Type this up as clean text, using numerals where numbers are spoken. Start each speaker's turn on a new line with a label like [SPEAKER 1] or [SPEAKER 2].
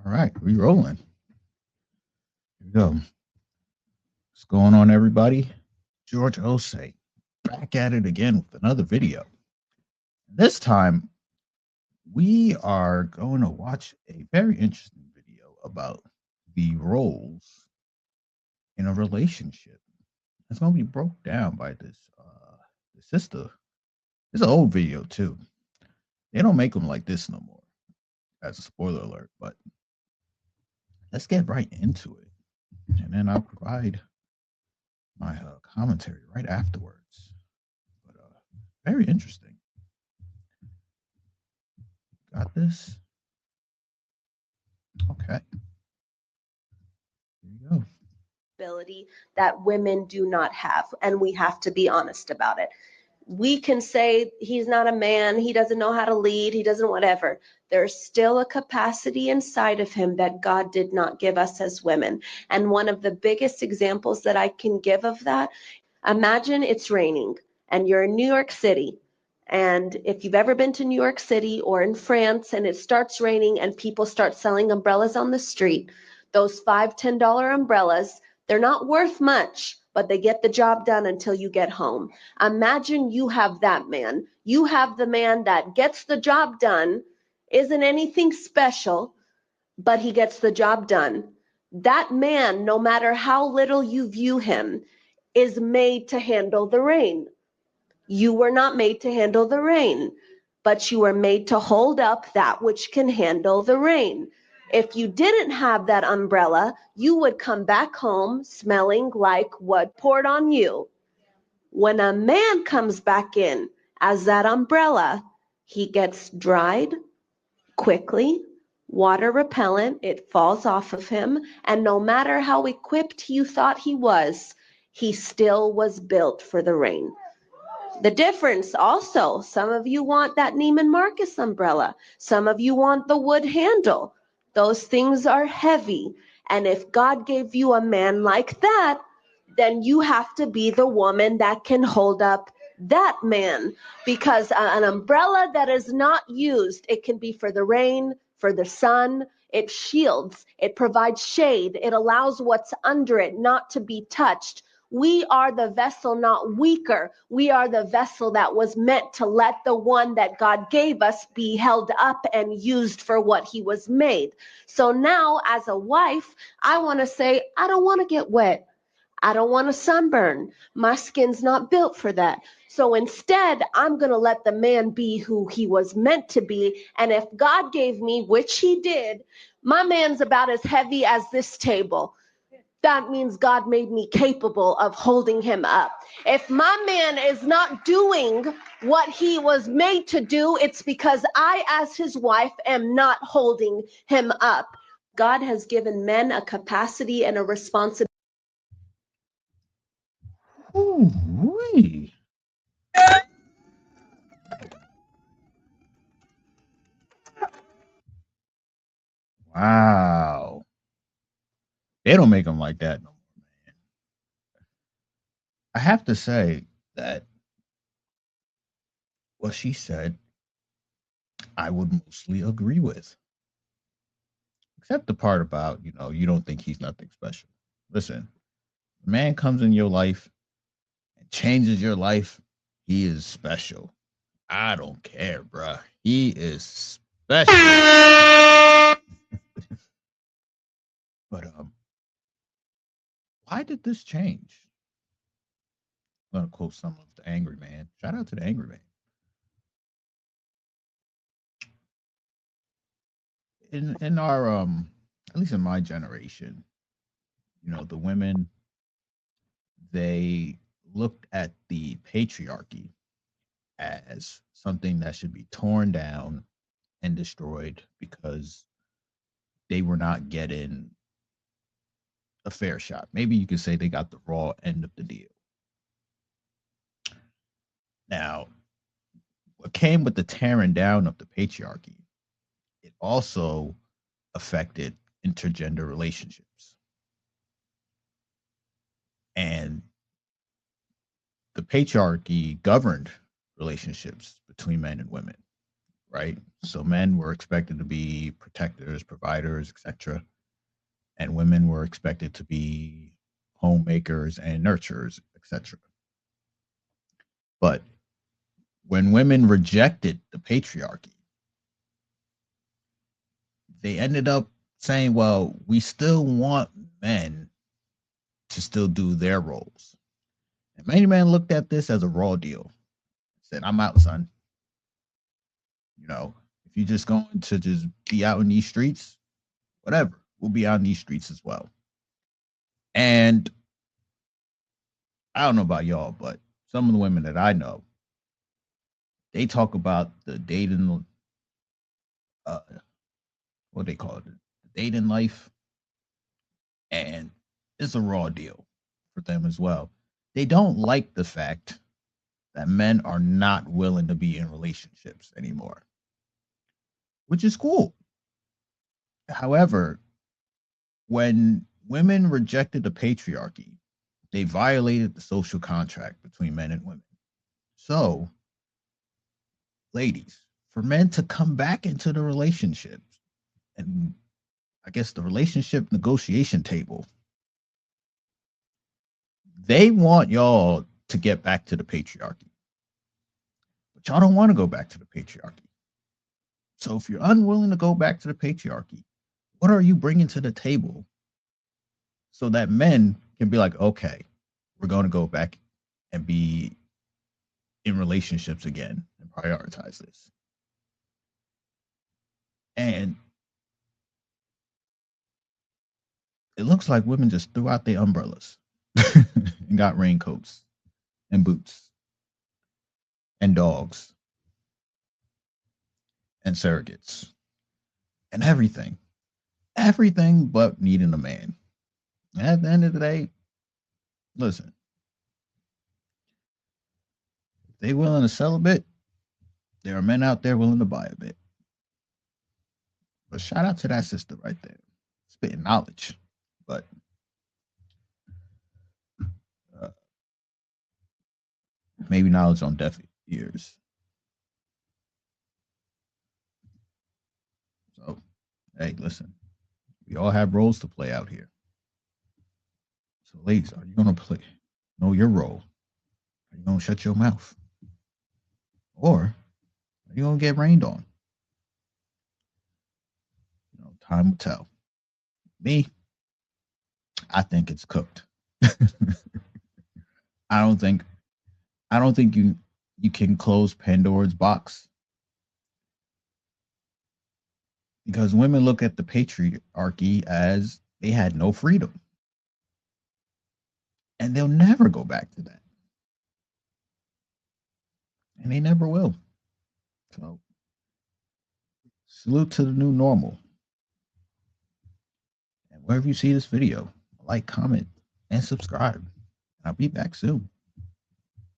[SPEAKER 1] All right, we rolling. Here we go. What's going on, everybody? George Osei back at it again with another video. This time, we are going to watch a very interesting video about the roles in a relationship. It's going to be broke down by this the sister. It's an old video too. They don't make them like this no more. That's a spoiler alert, but let's get right into it, and then I'll provide my commentary right afterwards. But very interesting. Got this? Okay. Here you go.
[SPEAKER 2] Ability that women do not have, and we have to be honest about it. We can say he's not a man, he doesn't know how to lead, he doesn't whatever. There's still a capacity inside of him that God did not give us as women. And one of the biggest examples that I can give of that, imagine it's raining and you're in New York City. And if you've ever been to New York City or in France and it starts raining and people start selling umbrellas on the street, those $5, $10 umbrellas, they're not worth much, but they get the job done until you get home. Imagine you have that man. You have the man that gets the job done, isn't anything special, but he gets the job done. That man, no matter how little you view him, is made to handle the rain. You were not made to handle the rain, but you were made to hold up that which can handle the rain. If you didn't have that umbrella, you would come back home smelling like what poured on you. When a man comes back in as that umbrella, he gets dried quickly, water repellent, it falls off of him, and no matter how equipped you thought he still was built for the rain. The difference also, some of you want that Neiman Marcus umbrella. Some of you want the wood handle. Those things are heavy. And if God gave you a man like that, then you have to be the woman that can hold up that man. Because an umbrella that is not used, it can be for the rain, for the sun. It shields, it provides shade, it allows what's under it not to be touched. We are the vessel, not weaker. We are the vessel that was meant to let the one that God gave us be held up and used for what he was made. So now, as a wife, I want to say, I don't want to get wet. I don't want to sunburn. My skin's not built for that. So instead, I'm going to let the man be who he was meant to be. And if God gave me, which he did, my man's about as heavy as this table. That means God made me capable of holding him up. If my man is not doing what he was made to do, it's because I, as his wife, am not holding him up. God has given men a capacity and a responsibility.
[SPEAKER 1] Ooh-wee. Wow. They don't make them like that no more, man. I have to say that what she said, I would mostly agree with, except the part about, you don't think he's nothing special. Listen, a man comes in your life and changes your life, he is special. I don't care, bruh. He is special. But why did this change? I'm gonna quote some of the Angry Man. Shout out to the Angry Man. In our at least in my generation, the women, they looked at the patriarchy as something that should be torn down and destroyed because they were not getting a fair shot. Maybe you could say they got the raw end of the deal. Now, what came with the tearing down of the patriarchy, it also affected intergender relationships. And the patriarchy governed relationships between men and women. right? So men were expected to be protectors, providers, etc., and women were expected to be homemakers and nurturers, etc. But when women rejected the patriarchy, they ended up saying, well, we still want men to still do their roles. And many men looked at this as a raw deal. Said, I'm out, son. You know, if you're just going to just be out in these streets, whatever, we'll be out in these streets as well. And I don't know about y'all, but some of the women that I know, they talk about the dating, what they call it, the dating life, and it's a raw deal for them as well. They don't like the fact that men are not willing to be in relationships anymore, which is cool. However, when women rejected the patriarchy, they violated the social contract between men and women. So, ladies, for men to come back into the relationships and I guess the relationship negotiation table, they want y'all to get back to the patriarchy. But y'all don't want to go back to the patriarchy. So if you're unwilling to go back to the patriarchy, what are you bringing to the table so that men can be like, okay, we're going to go back and be in relationships again and prioritize this? And it looks like women just threw out their umbrellas and got raincoats and boots and dogs and surrogates and everything but needing a man. And at the end of the day, listen, if they willing to sell a bit, there are men out there willing to buy a bit. But shout out to that sister right there, spitting knowledge. But uh, maybe knowledge on deaf ears. So, hey, listen, we all have roles to play out here. So, ladies, are you gonna play? Know your role. Are you gonna shut your mouth, or are you gonna get rained on? You know, time will tell. Me, I think it's cooked. I don't think I don't think you can close Pandora's box because women look at the patriarchy as they had no freedom, and they'll never go back to that, and they never will. So, salute to the new normal. And wherever you see this video, like, comment, and subscribe. I'll be back soon.